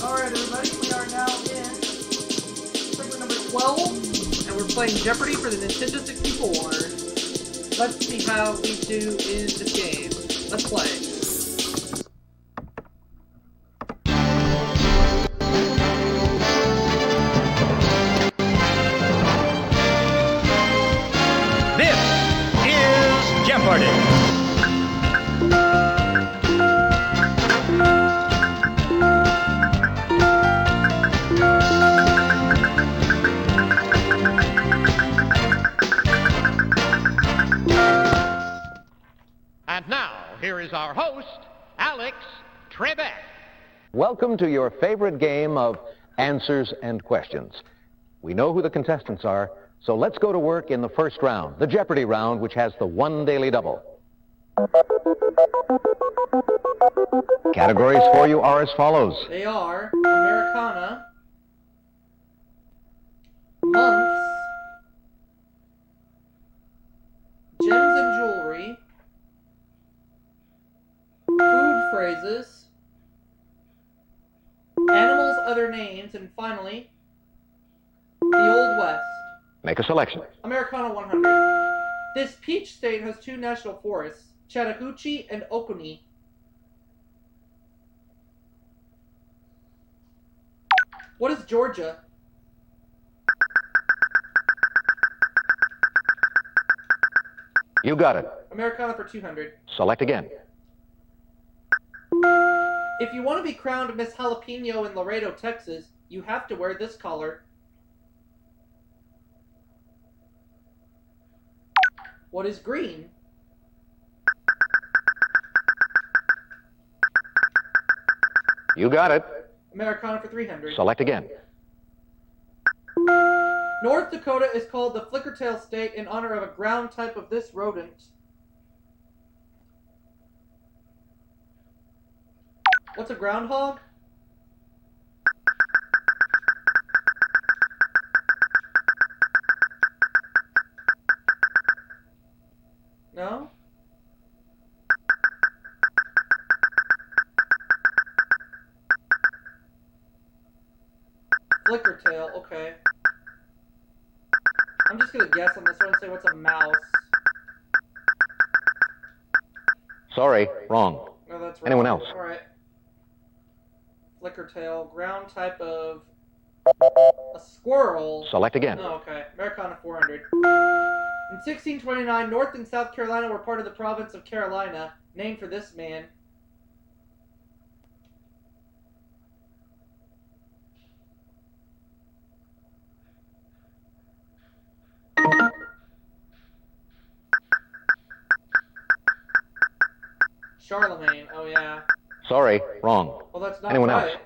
Alright everybody, we are now in segment number 12, and we're playing Jeopardy for the Nintendo 64. Let's see how we do in this game. Let's play. This is Jeopardy! And now, here is our host, Alex Trebek. Welcome to your favorite game of answers and questions. We know who the contestants are, so let's go to work in the first round, the Jeopardy round, which has the one daily double. Categories for you are as follows. They are Americana, months, gems and jewelry, food phrases, animals' other names, and finally, the Old West. Make a selection. Americana 100. This peach state has two national forests, Chattahoochee and Oconee. What is Georgia? You got it. Americana for 200. Select again. If you want to be crowned Miss Jalapeno in Laredo, Texas, you have to wear this collar. What is green? You got it. Americana for 300. Select again. North Dakota is called the Flickertail State in honor of a ground type of this rodent. What's a groundhog? No? Flickertail, okay. I'm just gonna guess on this one and say what's a mouse. Sorry, wrong. No, that's right. Anyone else? Alright. Flickertail, ground type of a squirrel. Select again. Oh, okay. Americana 400. In 1629, North and South Carolina were part of the province of Carolina, named for this man. Charlemagne, oh yeah. Sorry, wrong. Well, that's not Anyone right.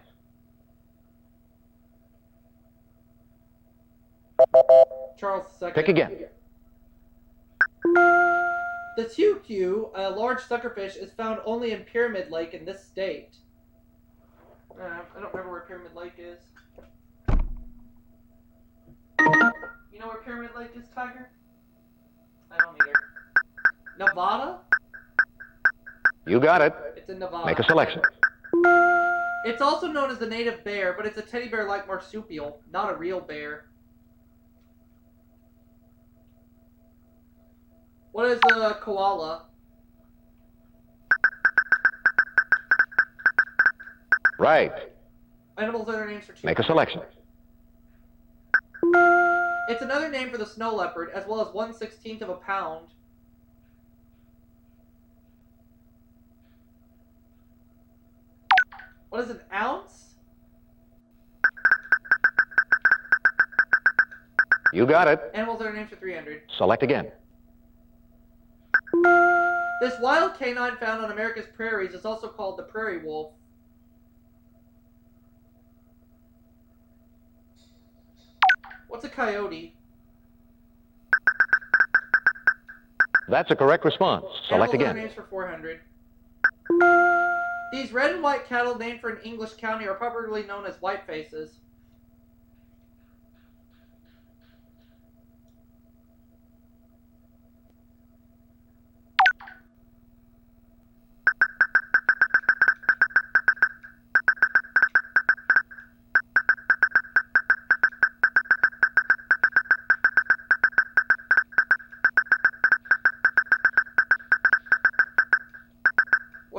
else? Charles II. Pick again. The tew-tew, a large suckerfish, is found only in Pyramid Lake in this state. I don't remember where Pyramid Lake is. You know where Pyramid Lake is, Tiger? I don't either. Nevada? You got it. It's in Nevada. Make a selection. It's also known as the native bear, but it's a teddy bear-like marsupial, not a real bear. What is a koala? Right. Animals are their names for two. Make a selection. It's another name for the snow leopard, as well as 1/16 of a pound. What is an ounce? You got it. Animals are their names for 300. Select again. This wild canine found on America's prairies is also called the prairie wolf. What's a coyote? That's a correct response. Select Animals are their again. names for 400. These red and white cattle named for an English county are popularly known as whitefaces.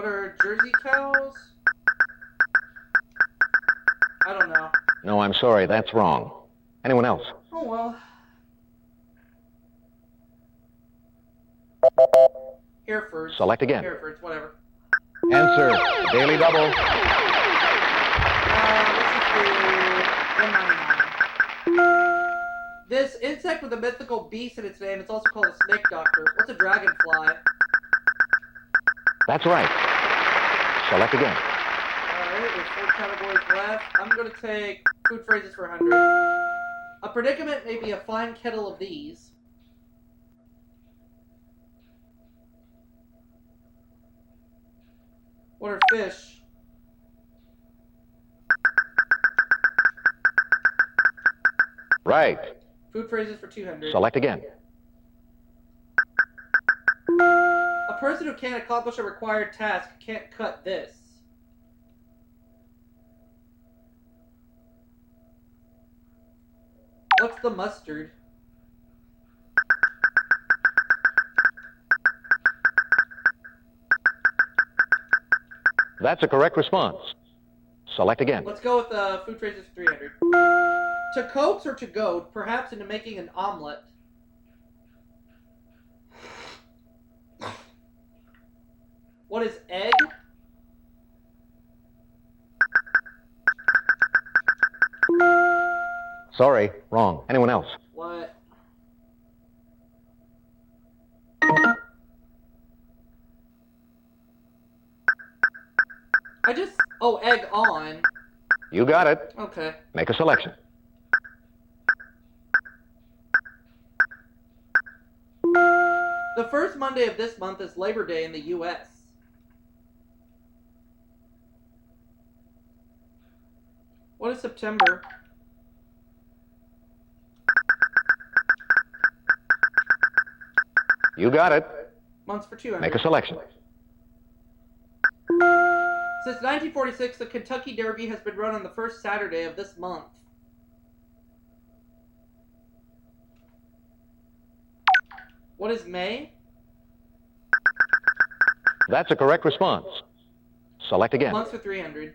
What are Jersey cows? I don't know. No, I'm sorry, that's wrong. Anyone else? Oh well. Herefords. Select again. Herefords, whatever. Answer, Daily Double. Let's just do 199. This insect with a mythical beast in its name, it's also called a snake doctor. What's a dragonfly? That's right. Select again. Alright, there's 4 categories left. I'm going to take food phrases for 100. A predicament may be a fine kettle of these. What are fish? Right. Food phrases for 200. Select again. A person who can't accomplish a required task can't cut this. What's the mustard? That's a correct response. Select again. Let's go with food phrases for 300. To coax or to goad, perhaps into making an omelet. What is egg? Sorry, wrong. Anyone else? What? Oh, egg on. You got it. Okay. Make a selection. The first Monday of this month is Labor Day in the U.S. What is September? You got it. Months for 200. Make a selection. Since 1946, the Kentucky Derby has been run on the first Saturday of this month. What is May? That's a correct response. Select again. Months for 300.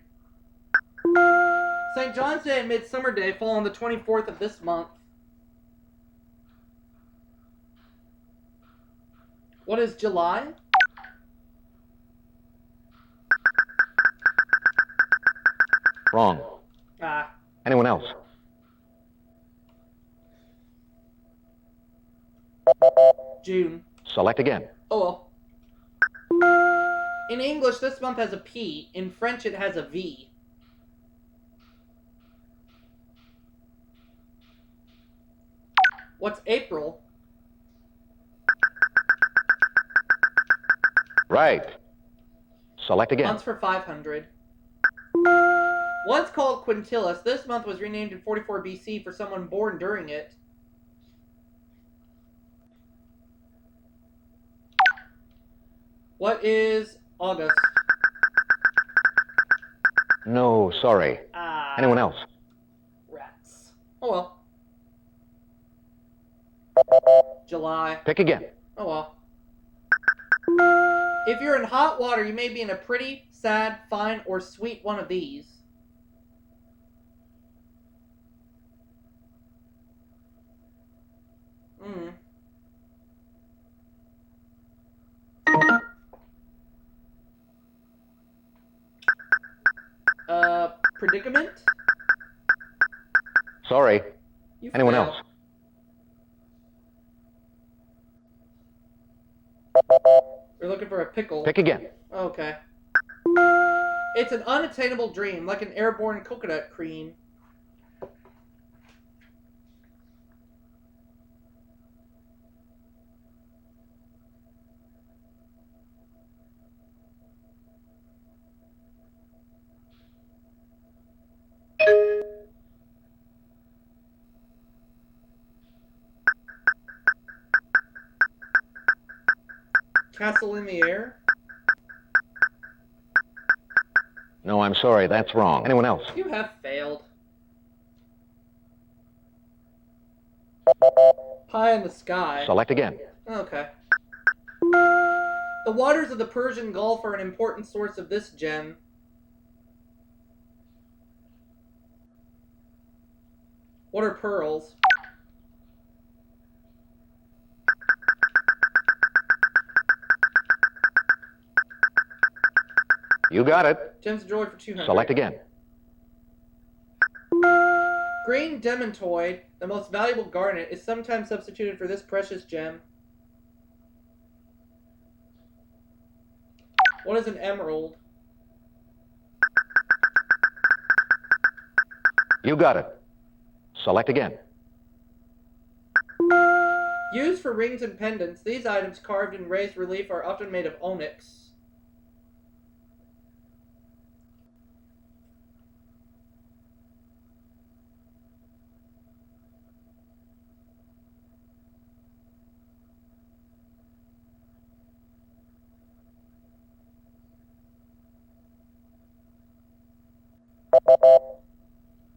St. John's Day and Midsummer Day fall on the 24th of this month. What is July? Wrong. Ah. Anyone else? June. Select again. Oh well. In English, this month has a P. In French, it has a V. What's April? Right. Select again. Months for 500. Once called Quintilis, this month was renamed in 44 BC for someone born during it. What is August? No, sorry. Anyone else? Rats. Oh well. July. Pick again. Oh well. If you're in hot water, you may be in a pretty, sad, fine, or sweet one of these. Predicament? Sorry. You Anyone failed. else? We're looking for a pickle. Pick again. Okay. It's an unattainable dream, like an airborne coconut cream. Castle in the air? No, I'm sorry, that's wrong. Anyone else? You have failed. Pie in the sky. Select again. Okay. The The waters of the Persian Gulf are an important source of this gem. What are pearls? You got it. Gems of jewelry for 200. Select again. Green demantoid, the most valuable garnet, is sometimes substituted for this precious gem. What is an emerald? You got it. Select again. Used for rings and pendants, these items carved in raised relief are often made of onyx.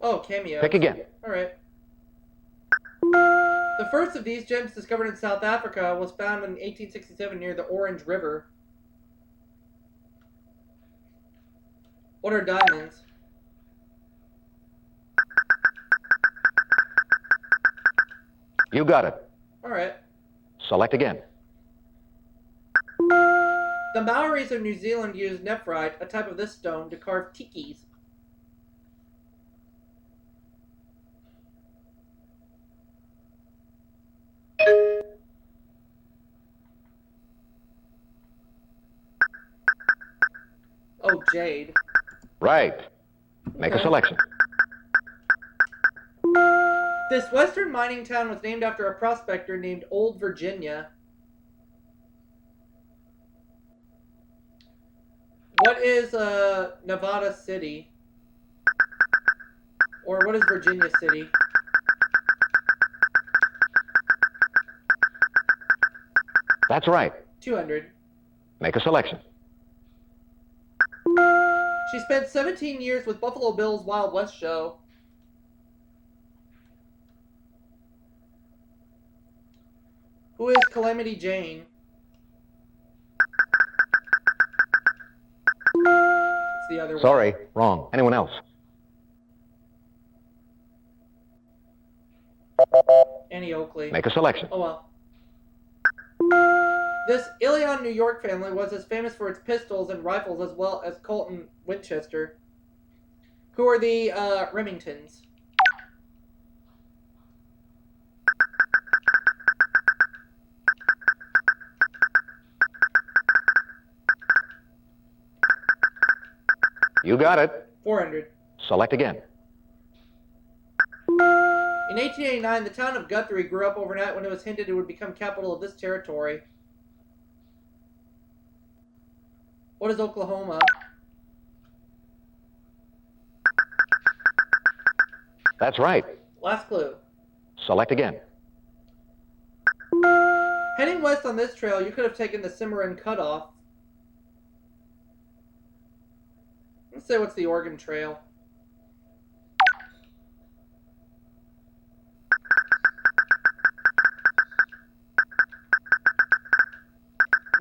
Oh, cameos. Pick again. Alright. The first of these gems discovered in South Africa was found in 1867 near the Orange River. What are diamonds? You got it. Alright. Select again. The Maoris of New Zealand used nephrite, a type of this stone, to carve tikis. Oh, jade. Right. Make a Okay. selection. This western mining town was named after a prospector named Old Virginia. What is Nevada City? Or what is Virginia City? That's right. 200. Make a selection. She spent 17 years with Buffalo Bill's Wild West show. Who is Calamity Jane? It's the other one. Sorry, wrong. Anyone else? Annie Oakley. Make a selection. Oh well. This Ilion, New York family was as famous for its pistols and rifles as well as Colt and Winchester. Who are the Remingtons? You got it. 400. Select again. In 1889, the town of Guthrie grew up overnight when it was hinted it would become capital of this territory. What is Oklahoma? That's right. Last clue. Select again. Heading west on this trail, you could have taken the Cimarron Cutoff. Let's say what's the Oregon Trail.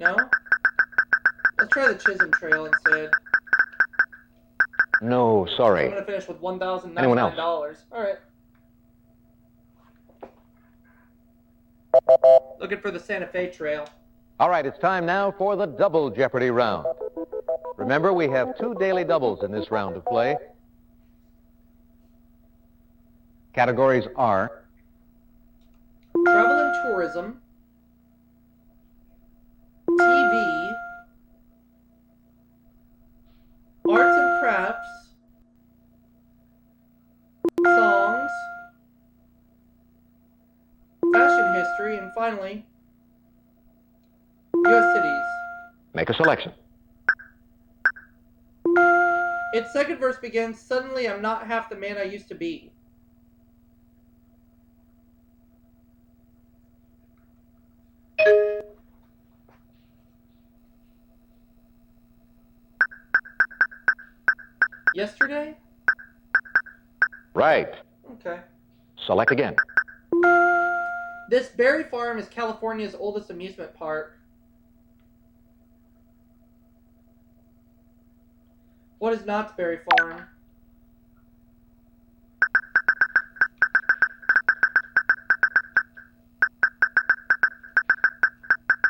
No? Let's try the Chisholm Trail instead. No, I'm sorry. going to finish with $1,099. Anyone else? Alright. Looking for the Santa Fe Trail. All right, it's time now for the Double Jeopardy round. Remember, we have 2 daily doubles in this round of play. Categories are Travel and tourism. TV. Arts and crafts. Songs. Fashion history. And finally, U.S. cities. make a selection. Its second verse begins, "Suddenly I'm not half the man I used to be." Yesterday? Right. Okay. Select again. This Berry Farm is California's oldest amusement park. What is Knott's Berry Farm?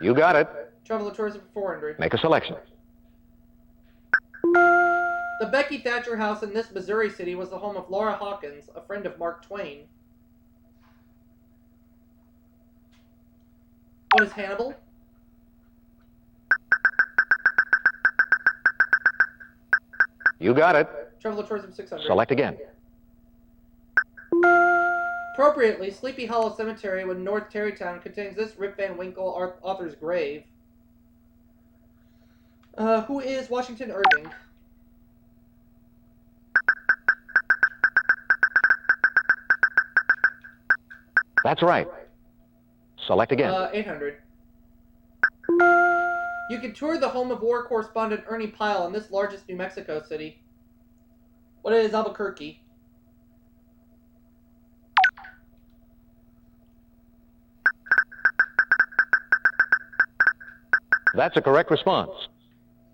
You got it. Travel and tourism for 400. Make a selection. The Becky Thatcher House in this Missouri city was the home of Laura Hawkins, a friend of Mark Twain. What is Hannibal? You got it. Travel and tourism 600. Select again. Appropriately, Sleepy Hollow Cemetery in North Tarrytown contains this Rip Van Winkle author's grave. Who is Washington Irving? That's right. Select again. 800. You can tour the home of war correspondent Ernie Pyle in this largest New Mexico city. What is Albuquerque? That's a correct response.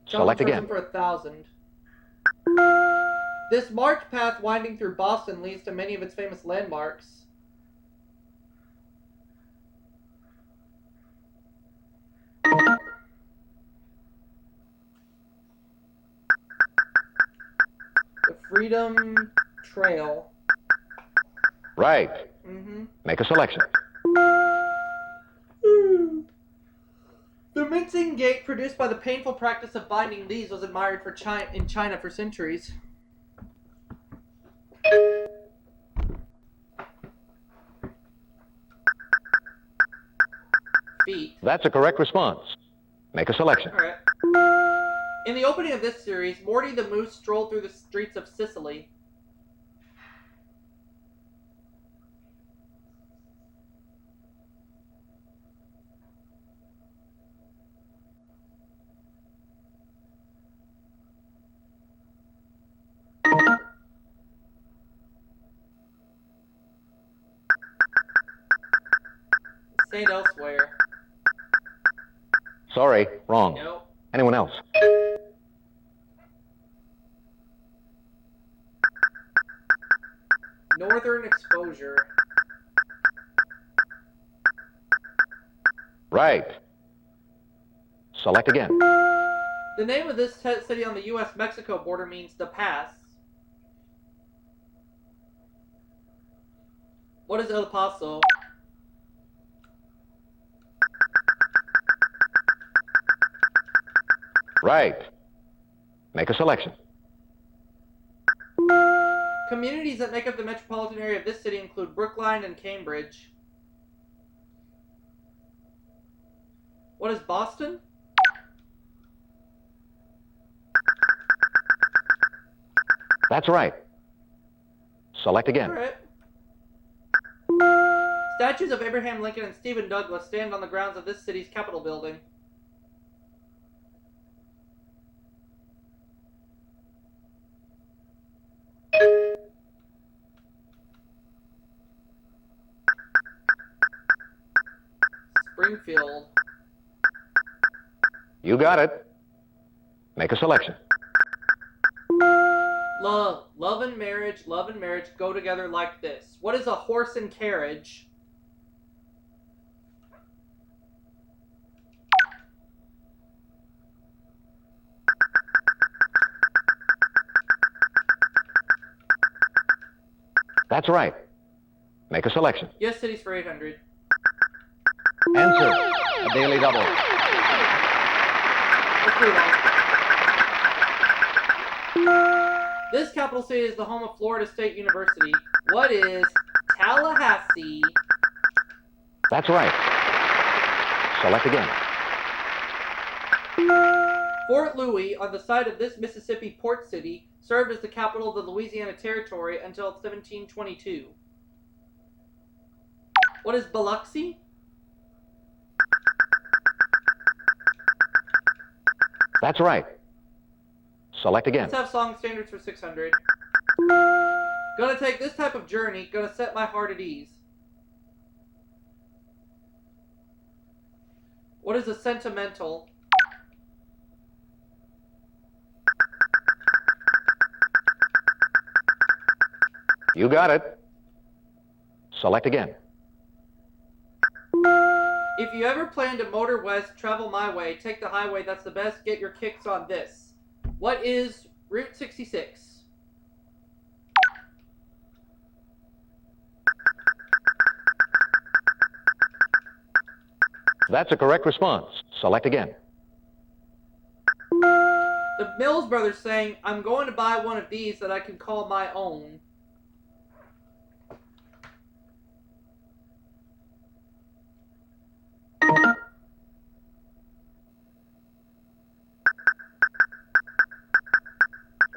Select again. For 1,000. This march path winding through Boston leads to many of its famous landmarks. The Freedom Trail. Right. Mm-hmm. Make a selection. The mincing gait produced by the painful practice of binding leaves was admired in China for centuries. Feet. That's a correct response. Make a selection. All right. In the opening of this series, Morty the Moose strolled through the streets of Sicily. Say it elsewhere. Sorry, wrong. Nope. Anyone else? Northern Exposure. Right. Select again. The name of this city on the U.S.-Mexico border means the pass. What is El Paso? Right. Make a selection. Communities that make up the metropolitan area of this city include Brookline and Cambridge. What is Boston? That's right. Select again. All right. Statues of Abraham Lincoln and Stephen Douglas stand on the grounds of this city's Capitol building. Springfield. You got it. Make a selection. Love and marriage go together like this. What is a horse and carriage? That's right. Make a selection. Yes, cities for 800. Answer. A daily double. Let's do that. This capital city is the home of Florida State University. What is Tallahassee? That's right. Select again. Fort Louis, on the site of this Mississippi port city, served as the capital of the Louisiana Territory until 1722. What is Biloxi? That's right. Select again. Let's have song standards for 600. Gonna take this type of journey, gonna set my heart at ease. What is a sentimental? You got it. Select again. If you ever plan to motor west, travel my way, take the highway, that's the best, get your kicks on this. What is Route 66? That's a correct response. Select again. The Mills brothers saying, I'm going to buy one of these that I can call my own.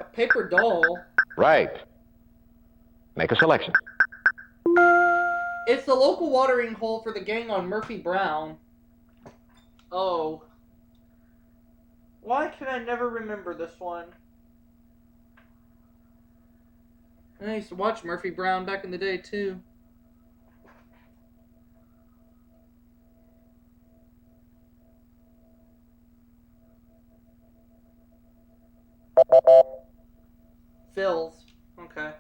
A paper doll? Right. Make a selection. It's the local watering hole for the gang on Murphy Brown. Oh. Why can I never remember this one? I used to watch Murphy Brown back in the day, too. Phil's. Okay.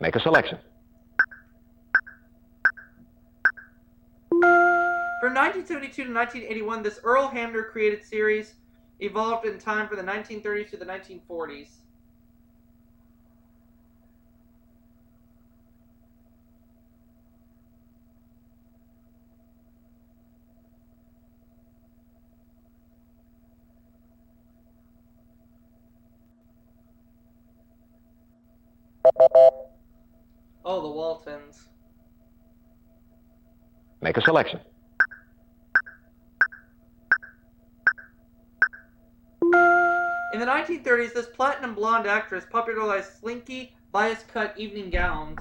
Make a selection. From 1972 to 1981, this Earl Hamner created series evolved in time from the 1930s to the 1940s. Oh, the Waltons. Make a selection. In the 1930s, this platinum blonde actress popularized slinky, bias-cut evening gowns.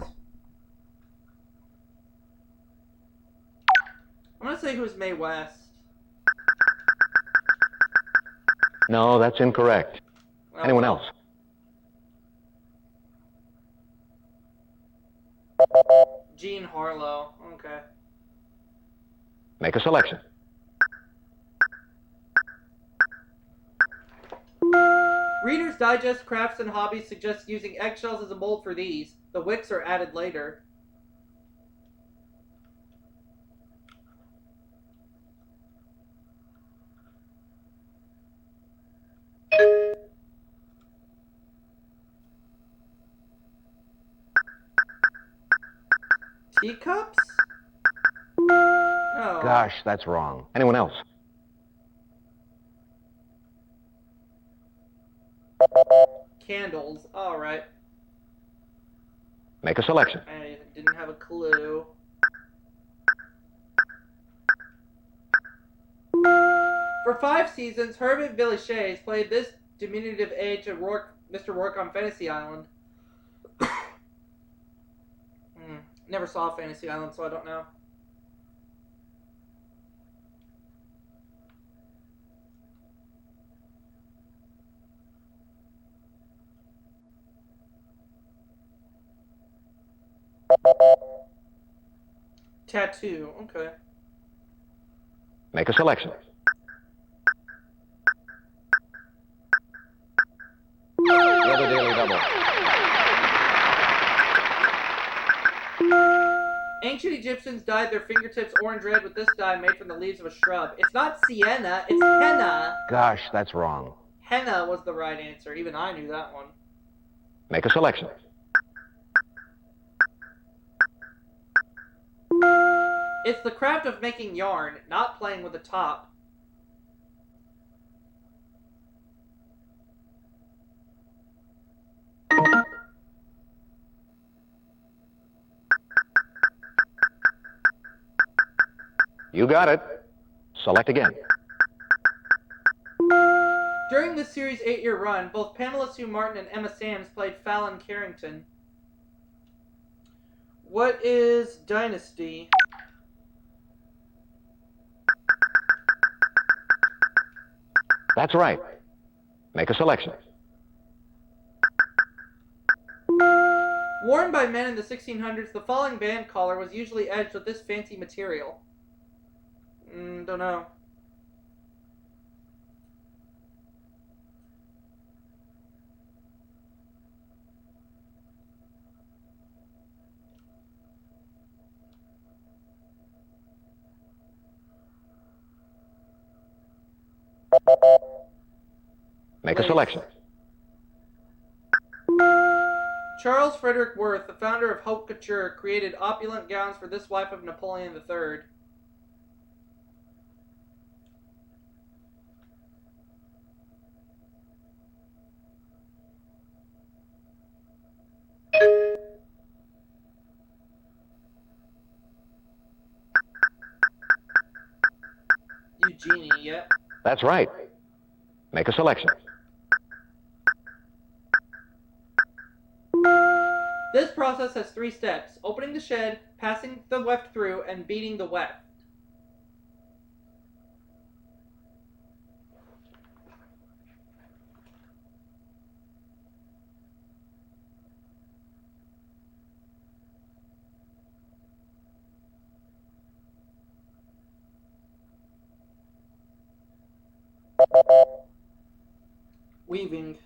I'm going to say who's Mae West. No, that's incorrect. Oh, Anyone well. else? Jean Harlow. Okay. Make a selection. Reader's Digest Crafts and Hobbies suggests using eggshells as a mold for these. The wicks are added later. Teacups? Oh. Gosh, that's wrong. Anyone else? Candles. Alright. Make a selection. I didn't have a clue. For 5 seasons, Herbert Villechaize played this diminutive age of Mr. Rourke on Fantasy Island. Never saw Fantasy Island, so I don't know. Tattoo. Okay. Make a selection. Another daily double. Ancient Egyptians dyed their fingertips orange red with this dye made from the leaves of a shrub. It's not sienna, it's henna. Gosh, that's wrong. Henna was the right answer. Even I knew that one. Make a selection. It's the craft of making yarn, not playing with the top. You got it. Select again. During this series' 8-year run, both Pamela Sue Martin and Emma Samms played Fallon Carrington. What is Dynasty? That's right. Make a selection. Worn by men in the 1600s, the falling band collar was usually edged with this fancy material. Don't know. Make a selection. Charles Frederick Worth, the founder of haute couture, created opulent gowns for this wife of Napoleon III. Eugenie, yep. That's right. Make a selection. This process has 3 steps: opening the shed, passing the weft through, and beating the weft. Weaving.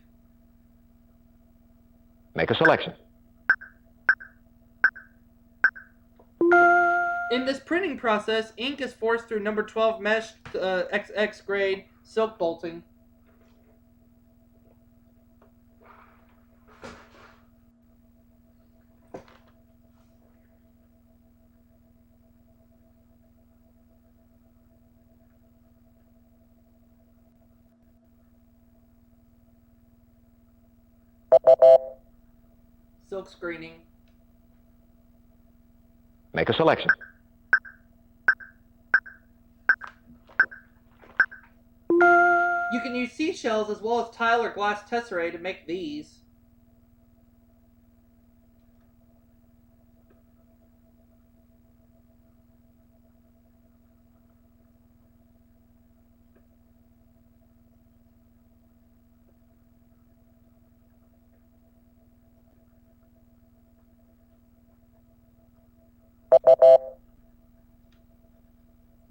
Make a selection. In this printing process, ink is forced through number 12 mesh XX grade silk bolting. Silk screening. Make a selection. You can use seashells as well as tile or glass tesserae to make these.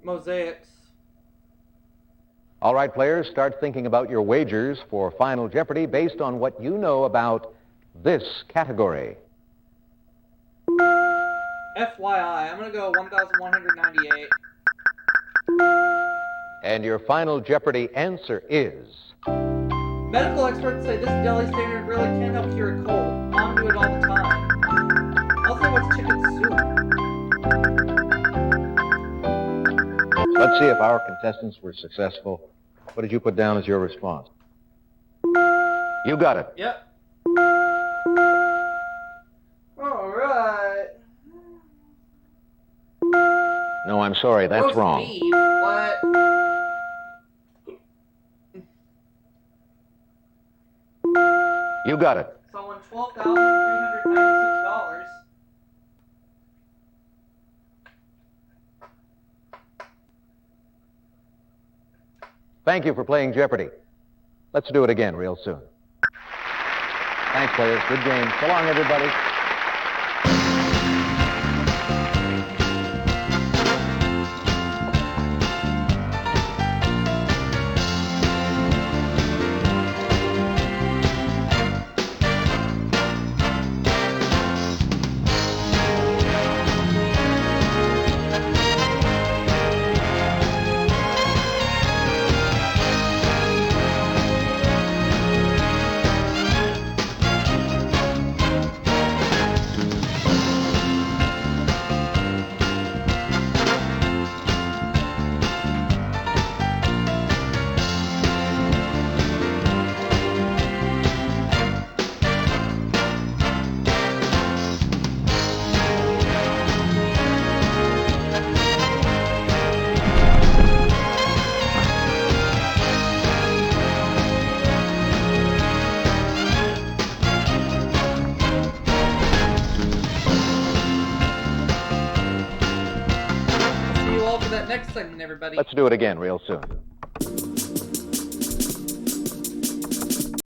Mosaics. All right, players, start thinking about your wagers for Final Jeopardy based on what you know about this category. FYI, I'm going to go 1,198. And your Final Jeopardy answer is... Medical experts say this deli standard really can help cure a cold. Mom do it all the time. I'll say what's chicken soup. Let's see if our contestants were successful. What did you put down as your response? You got it. Yep. All right. No, I'm sorry, that's Roast wrong. beef. What? You got it. So I won $12,396. Thank you for playing Jeopardy. Let's do it again real soon. Thanks, players. Good game. So long, everybody. Next segment, everybody. Let's do it again real soon.